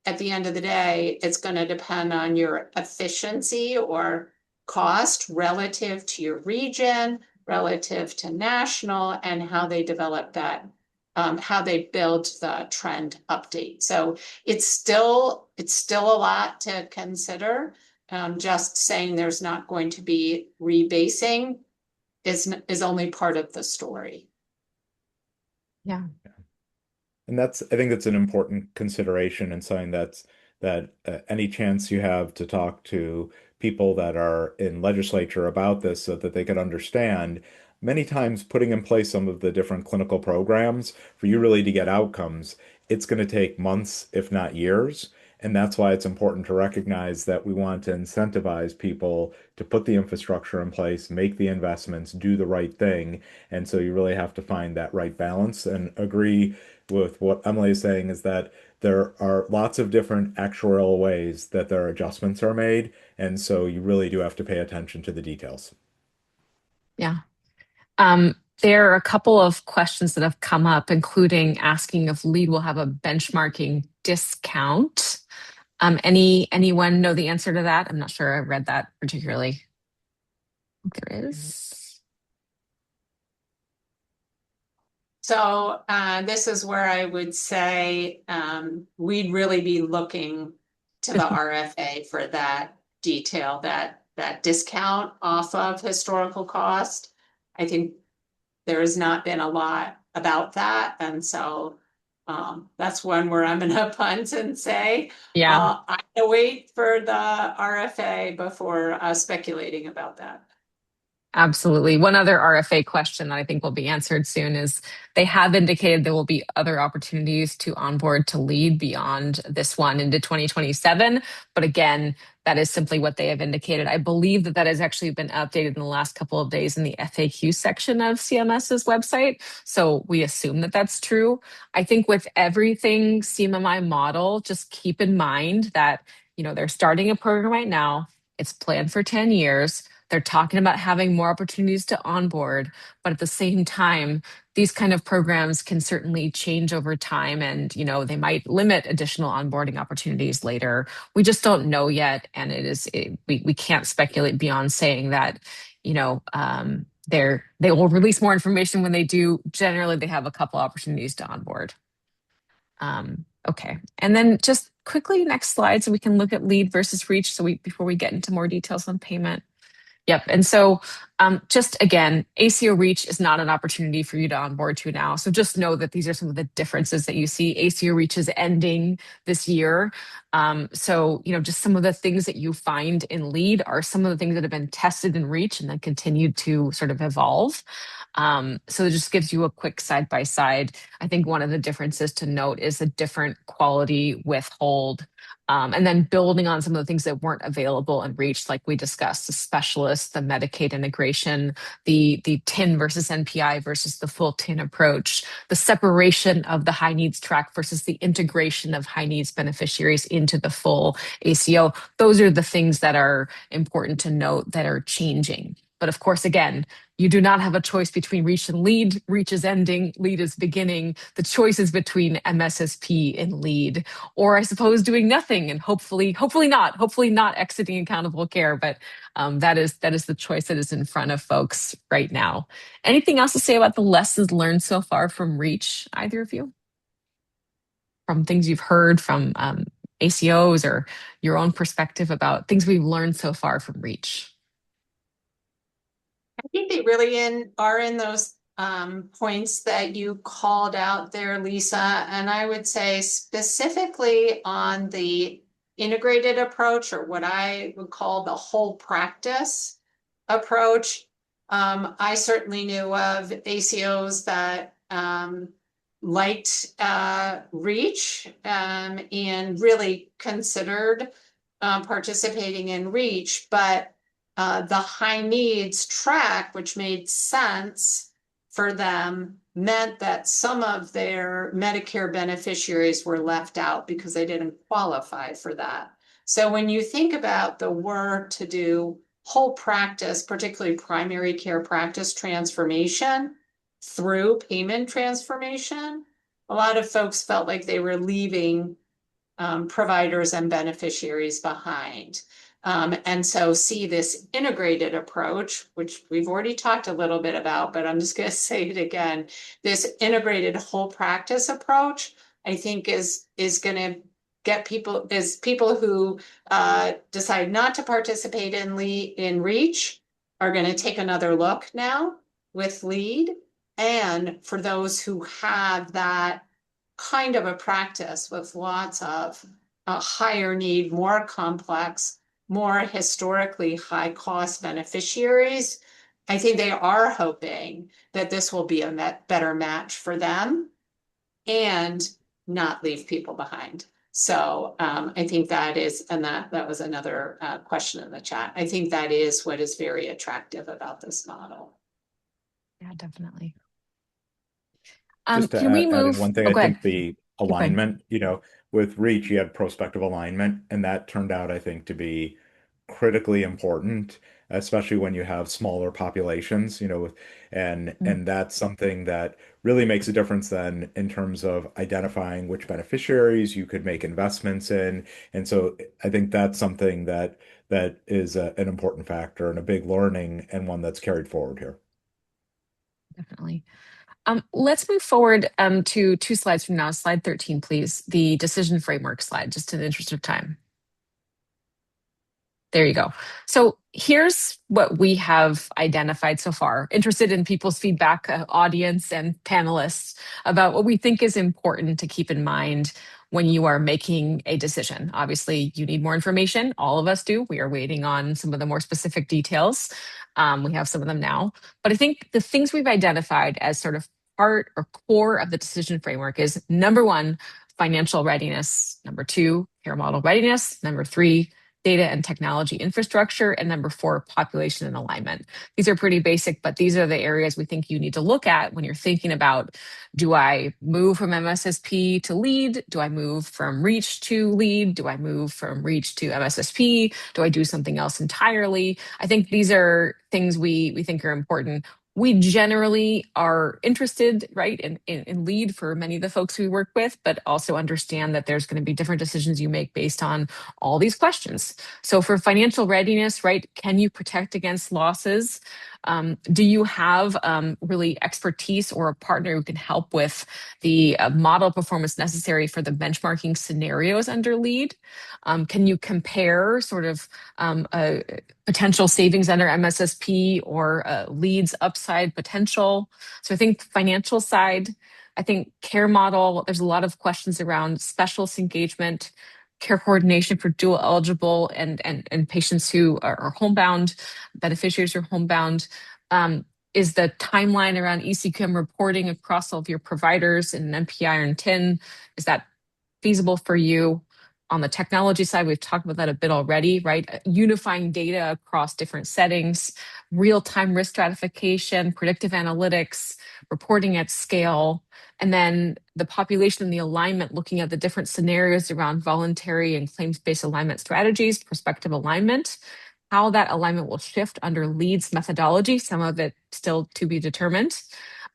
At the end of the day, it's going to depend on your efficiency or cost relative to your region, relative to national, and how they develop that, how they build the trend update. So it's still a lot to consider. Just saying there's not going to be rebasing is only part of the story. Yeah. And I think that's an important consideration and something that any chance you have to talk to people that are in legislature about this so that they can understand, many times putting in place some of the different clinical programs for you really to get outcomes, it's going to take months, if not years. And that's why it's important to recognize that we want to incentivize people to put the infrastructure in place, make the investments, do the right thing. And so you really have to find that right balance and agree with what Emily is saying is that there are lots of different actuarial ways that their adjustments are made, and so you really do have to pay attention to the details. Yeah. There are a couple of questions that have come up, including asking if LEAD will have a benchmarking discount. Anyone know the answer to that? I'm not sure I read that particularly. There is. So this is where I would say we'd really be looking to the RFA for that detail, that discount off of historical cost. I think there has not been a lot about that, and so that's one where I'm gonna punt and say Yeah. I'm gonna wait for the RFA before speculating about that. Absolutely. One other RFA question that I think will be answered soon is they have indicated there will be other opportunities to onboard to LEAD beyond this one into 2027. But again, that is simply what they have indicated. I believe that that has actually been updated in the last couple of days in the FAQ section of CMS's website. So we assume that that's true. I think with everything CMMI model, just keep in mind that, they're starting a program right now. It's planned for 10 years. They're talking about having more opportunities to onboard, but at the same time, these kind of programs can certainly change over time and, they might limit additional onboarding opportunities later. We just don't know yet. And we can't speculate beyond saying that, they will release more information when they do. Generally, they have a couple opportunities to onboard. Okay. And then just quickly, next slide, so we can look at lead versus reach. Before we get into more details on payment. Yep. And so just again, ACO Reach is not an opportunity for you to onboard to now. So just know that these are some of the differences that you see. ACO Reach is ending this year. So, just some of the things that you find in LEAD are some of the things that have been tested in Reach and then continued to sort of evolve. So it just gives you a quick side by side. I think one of the differences to note is the different quality withhold. And then building on some of the things that weren't available in Reach, like we discussed, the specialists, the Medicaid integration, the TIN versus NPI versus the full TIN approach, the separation of the high needs track versus the integration of high needs beneficiaries into the full ACO. Those are the things that are important to note that are changing. But of course, again, you do not have a choice between reach and lead. Reach is ending, lead is beginning. The choice is between MSSP and lead, or I suppose doing nothing and hopefully not exiting accountable care. But that is the choice that is in front of folks right now. Anything else to say about the lessons learned so far from reach, either of you? From things you've heard from ACOs or your own perspective about things we've learned so far from reach? I think they really are in those points that you called out there, Lisa. And I would say specifically on the integrated approach, or what I would call the whole practice approach. I certainly knew of ACOs that liked reach and really considered participating in reach, but the high needs track, which made sense for them, meant that some of their Medicare beneficiaries were left out because they didn't qualify for that. So when you think about the work to do whole practice, particularly primary care practice transformation through payment transformation, a lot of folks felt like they were leaving providers and beneficiaries behind. And so see this integrated approach, which we've already talked a little bit about, but I'm just going to say it again. This integrated whole practice approach, I think is going to get people who decide not to participate in reach are going to take another look now with lead. And for those who have that kind of a practice with lots of higher need, more complex, more historically high cost beneficiaries, I think they are hoping that this will be a better match for them and not leave people behind. So I think that is, and that was another question in the chat. I think that is what is very attractive about this model. Yeah, definitely. Just to Can we add in move? one thing, Oh, I go ahead. think the Keep going. alignment, with Reach, you had prospective alignment, and that turned out, I think, to be critically important, especially when you have smaller populations, Mm, and that's something that really makes a difference then in terms of identifying which beneficiaries you could make investments in. And so I think that's something that is an important factor and a big learning and one that's carried forward here. definitely. Let's move forward to two slides from now. Slide 13, please. The decision framework slide, just in the interest of time. There you go. So here's what we have identified so far. Interested in people's feedback, audience and panelists, about what we think is important to keep in mind when you are making a decision. Obviously, you need more information. All of us do. We are waiting on some of the more specific details. We have some of them now. But I think the things we've identified as sort of part or core of the decision framework is number one, financial readiness. Number two, care model readiness. Number three, data and technology infrastructure, and number four, population and alignment. These are pretty basic, but these are the areas we think you need to look at when you're thinking about, do I move from MSSP to lead? Do I move from reach to lead? Do I move from reach to MSSP? Do I do something else entirely? I think these are things we think are important. We generally are interested, right, in lead for many of the folks we work with, but also understand that there's going to be different decisions you make based on all these questions. So for financial readiness, right, can you protect against losses? Do you have really expertise or a partner who can help with the model performance necessary for the benchmarking scenarios under lead? Can you compare sort of potential savings under MSSP or leads upside potential? So I think financial side, I think care model, there's a lot of questions around specialist engagement, care coordination for dual eligible and patients who are homebound, beneficiaries who are homebound. Is the timeline around ECQM reporting across all of your providers in an MPI or in TIN, is that feasible for you? On the technology side, we've talked about that a bit already, right? Unifying data across different settings, real-time risk stratification, predictive analytics, reporting at scale, and then the population and the alignment, looking at the different scenarios around voluntary and claims-based alignment strategies, prospective alignment. how that alignment will shift under LEAD's methodology, some of it still to be determined.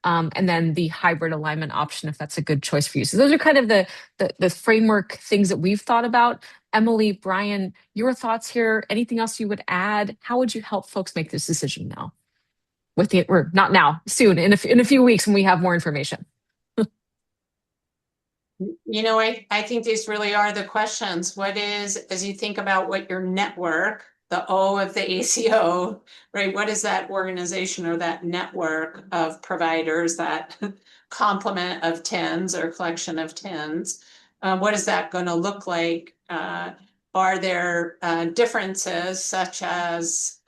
And then the hybrid alignment option, if that's a good choice for you. So those are kind of the framework things that we've thought about. Emily, Brian, your thoughts here, anything else you would add? How would you help folks make this decision now? Or not now, soon, in a few weeks when we have more information. I think these really are the questions. What is, as you think about what your network, the O of the ACO, right? What is that organization or that network of providers, that complement of TINs or collection of TINs? What is that going to look like? Are there differences such as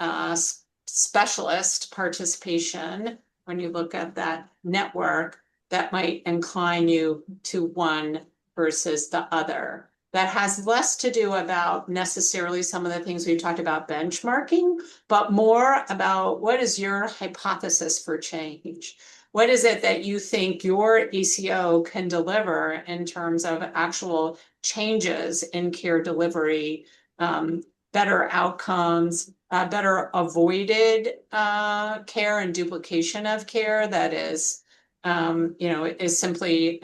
specialist participation when you look at that network that might incline you to one versus the other? That has less to do about necessarily some of the things we've talked about benchmarking, but more about what is your hypothesis for change? What is it that you think your ACO can deliver in terms of actual changes in care delivery, better outcomes, better avoided care and duplication of care that is is simply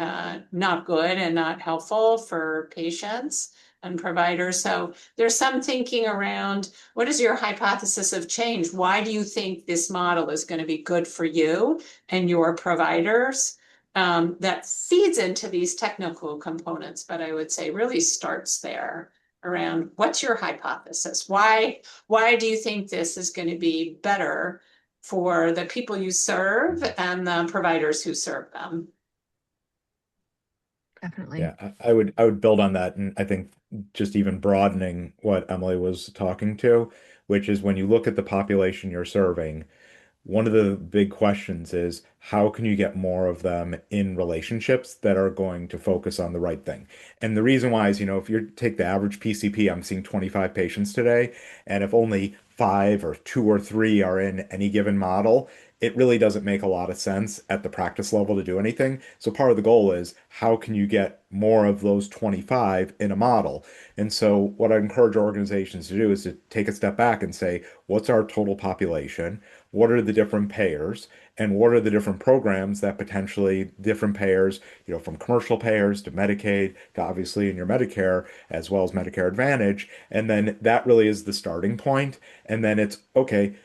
not good and not helpful for patients and providers. So there's some thinking around what is your hypothesis of change? Why do you think this model is going to be good for you and your providers? That feeds into these technical components, but I would say really starts there around what's your hypothesis? Why do you think this is going to be better for the people you serve and the providers who serve them? Definitely. Yeah, I would build on that, and I think just even broadening what Emily was talking to, which is when you look at the population you're serving, one of the big questions is how can you get more of them in relationships that are going to focus on the right thing? And the reason why is, if you take the average PCP, I'm seeing 25 patients today, and if only five or two or three are in any given model, it really doesn't make a lot of sense at the practice level to do anything. So part of the goal is how can you get more of those 25 in a model? And so what I encourage organizations to do is to take a step back and say, what's our total population? What are the different payers? And what are the different programs that potentially different payers, from commercial payers to Medicaid to obviously in your Medicare as well as Medicare Advantage. And then that really is the starting point. And then it's okay,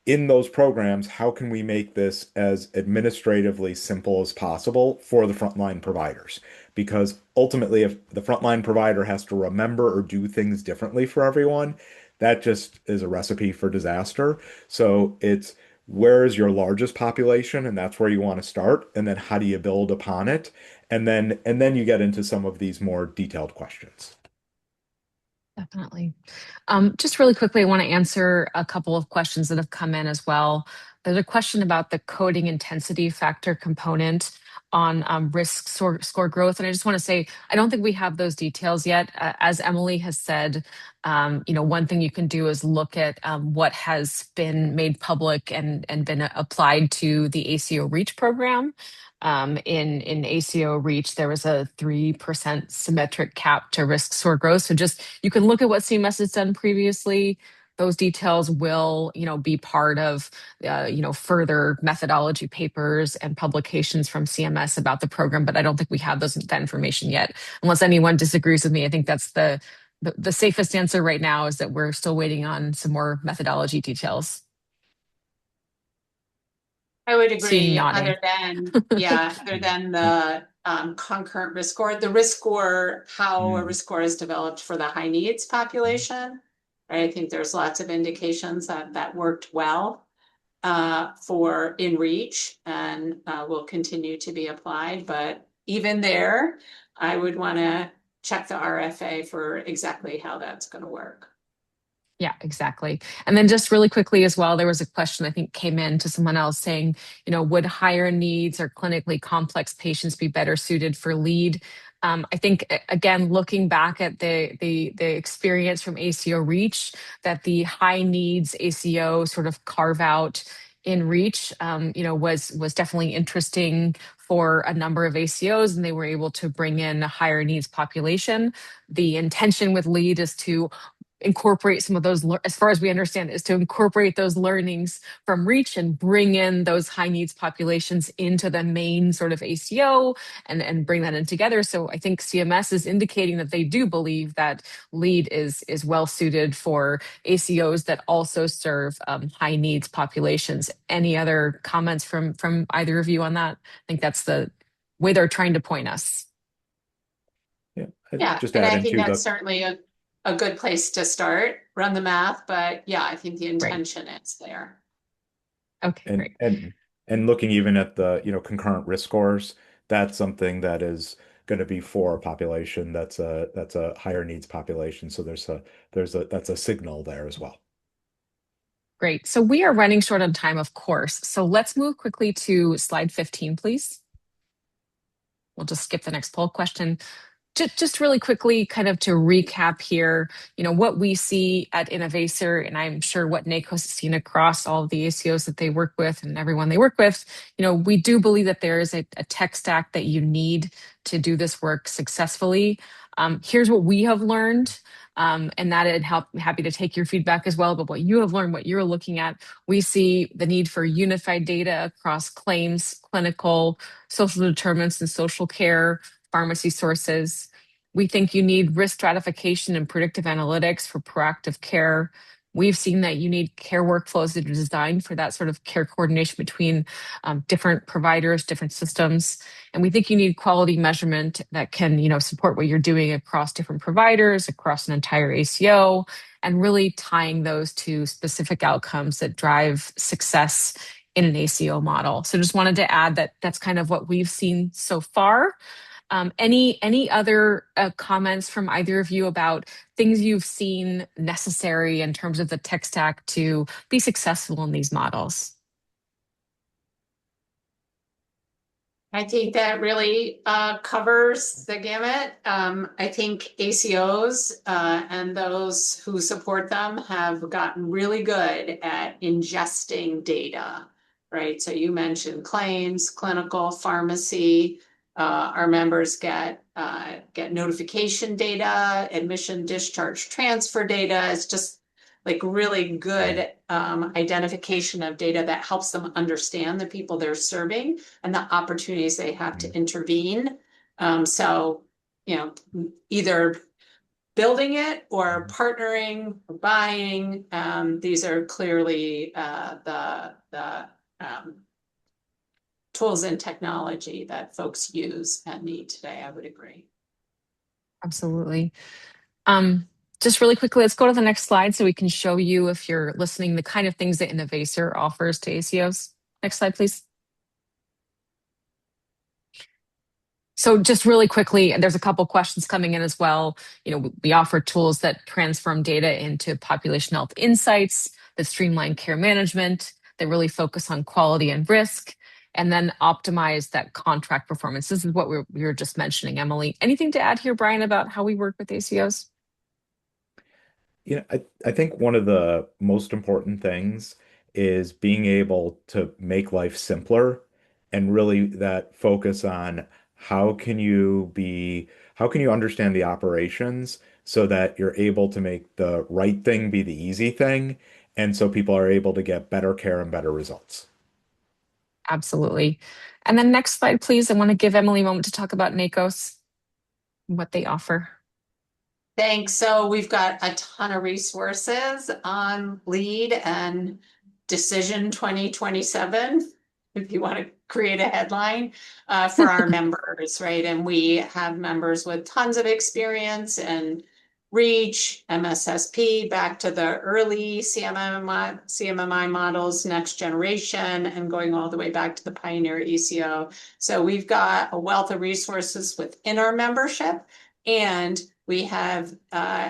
in those programs, how can we make this as administratively simple as possible for the frontline providers? Because ultimately, if the frontline provider has to remember or do things differently for everyone, that just is a recipe for disaster. So it's where is your largest population, and that's where you want to start, and then how do you build upon it? And then you get into some of these more detailed questions. Definitely. Just really quickly, I want to answer a couple of questions that have come in as well. There's a question about the coding intensity factor component on risk score growth. And I just want to say, I don't think we have those details yet. As Emily has said, one thing you can do is look at what has been made public and been applied to the ACO REACH program. In ACO REACH, there was a 3% symmetric cap to risk score growth. So just you can look at what CMS has done previously. Those details will, be part of, further methodology papers and publications from CMS about the program. But I don't think we have that information yet. Unless anyone disagrees with me, I think that's the safest answer right now is that we're still waiting on some more methodology details. I would Seeing agree, nodding. other than the concurrent risk score, the risk score, how a Mm. risk score is developed for the high needs population. Right? I think there's lots of indications that that worked well for in reach and will continue to be applied. But even there, I would want to check the RFA for exactly how that's going to work. Yeah, exactly. And then just really quickly as well, there was a question I think came in to someone else saying, would higher needs or clinically complex patients be better suited for lead? I think again, looking back at the experience from ACO REACH, that the high needs ACO sort of carve out in REACH, was definitely interesting for a number of ACOs, and they were able to bring in a higher needs population. The intention with lead is to incorporate some of those, as far as we understand, is to incorporate those learnings from Reach and bring in those high needs populations into the main sort of ACO and bring that in together. So I think CMS is indicating that they do believe that LEAD is well suited for ACOs that also serve high needs populations. Any other comments from either of you on that? I think that's the way they're trying to point us. Yeah, Yeah, just and add I think into that's the certainly a good place to start, run the math, but yeah, I think the Right. intention is there. Okay, and great. and and looking even at the, concurrent risk scores, that's something that is going to be for a population that's a higher needs population. So there's a that's a signal there as well. Great. So we are running short on time, of course. So let's move quickly to slide 15, please. We'll just skip the next poll question. Just really quickly, kind of to recap here, what we see at Innovacer, and I'm sure what NACOS has seen across all of the ACOs that they work with and everyone they work with, we do believe that there is a tech stack that you need to do this work successfully. Here's what we have learned, and that happy to take your feedback as well, but what you have learned, what you're looking at, we see the need for unified data across claims, clinical, social determinants, and social care, pharmacy sources. We think you need risk stratification and predictive analytics for proactive care. We've seen that you need care workflows that are designed for that sort of care coordination between different providers, different systems. And we think you need quality measurement that can, support what you're doing across different providers, across an entire ACO, and really tying those to specific outcomes that drive success in an ACO model. So just wanted to add that that's kind of what we've seen so far. Any other comments from either of you about things you've seen necessary in terms of the tech stack to be successful in these models? I think that really covers the gamut. I think ACOs and those who support them have gotten really good at ingesting data, right? So you mentioned claims, clinical, pharmacy. Our members get notification data, admission, discharge, transfer data. It's just like really good identification of data that helps them understand the people they're serving and the opportunities they have to intervene. So, either building it or partnering or buying, these are clearly the tools and technology that folks use and need today. I would agree. Absolutely. Just really quickly, let's go to the next slide so we can show you, if you're listening, the kind of things that Innovacer offers to ACOs. Next slide, please. So just really quickly, there's a couple questions coming in as well. We offer tools that transform data into population health insights, that streamline care management, that really focus on quality and risk, and then optimize that contract performance. This is what we were just mentioning, Emily. Anything to add here, Brian, about how we work with ACOs? I think one of the most important things is being able to make life simpler and really that focus on how can you understand the operations so that you're able to make the right thing be the easy thing, and so people are able to get better care and better results. Absolutely. And then next slide, please. I want to give Emily a moment to talk about NACOS and what they offer. Thanks. So we've got a ton of resources on LEAD and Decision 2027, if you want to create a headline for our members, right? And we have members with tons of experience and Reach, MSSP, back to the early CMMI models, next generation, and going all the way back to the Pioneer ECO. So we've got a wealth of resources within our membership, and we have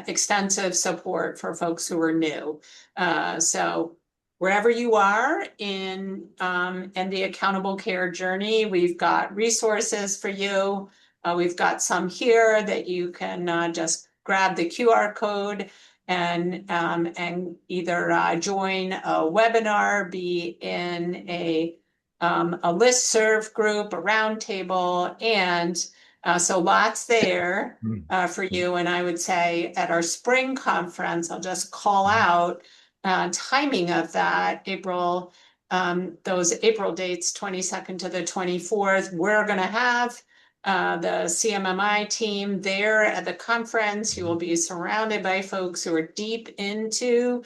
extensive support for folks who are new. So wherever you are in the accountable care journey, we've got resources for you. We've got some here that you can just grab the QR code and either join a webinar, be in a listserv group, a roundtable, and So lots there for Mhm. you. And I would say at our spring conference, I'll just call out timing of that April, those April dates, 22nd to the 24th. We're going to have the CMMI team there at the conference. You will be surrounded by folks who are deep into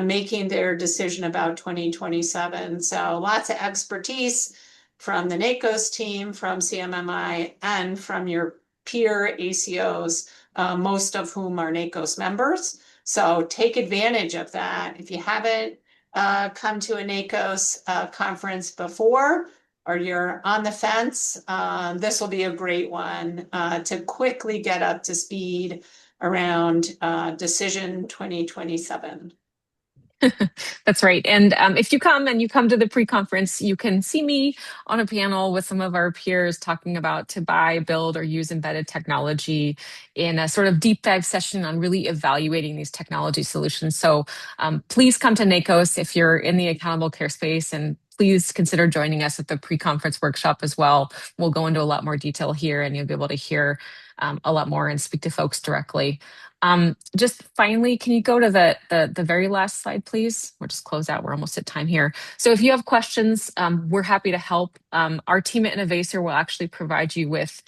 making their decision about 2027. So lots of expertise from the NACOS team, from CMMI, and from your peer ACOs, most of whom are NACOS members. So take advantage of that. If you haven't come to a NACOS conference before, or you're on the fence, this will be a great one to quickly get up to speed around Decision 2027. That's right. And if you come to the pre-conference, you can see me on a panel with some of our peers talking about to buy, build, or use embedded technology in a sort of deep dive session on really evaluating these technology solutions. So please come to NACOS if you're in the accountable care space, and please consider joining us at the pre-conference workshop as well. We'll go into a lot more detail here, and you'll be able to hear a lot more and speak to folks directly. Just finally, can you go to the very last slide, please? We'll just close out. We're almost at time here. So if you have questions, we're happy to help. Our team at Innovacer will actually provide you with,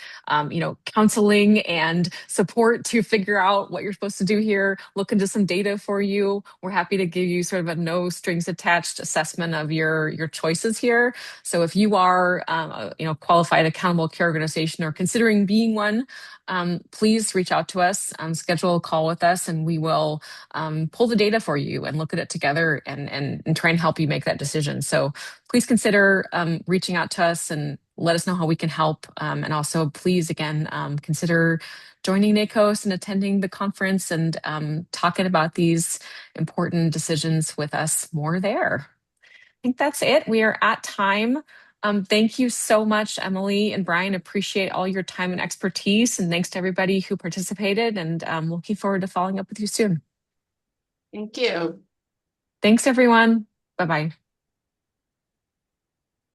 counseling and support to figure out what you're supposed to do here. Look into some data for you. We're happy to give you sort of a no strings attached assessment of your choices here. So if you are, qualified accountable care organization or considering being one, please reach out to us, schedule a call with us, and we will pull the data for you and look at it together and try and help you make that decision. So please consider reaching out to us and let us know how we can help. And also, please, again, consider joining NACOS and attending the conference and talking about these important decisions with us more there. I think that's it. We are at time. Thank you so much, Emily and Brian. Appreciate all your time and expertise. And thanks to everybody who participated. And looking forward to following up with you soon. Thank you. Thanks, everyone. Bye bye.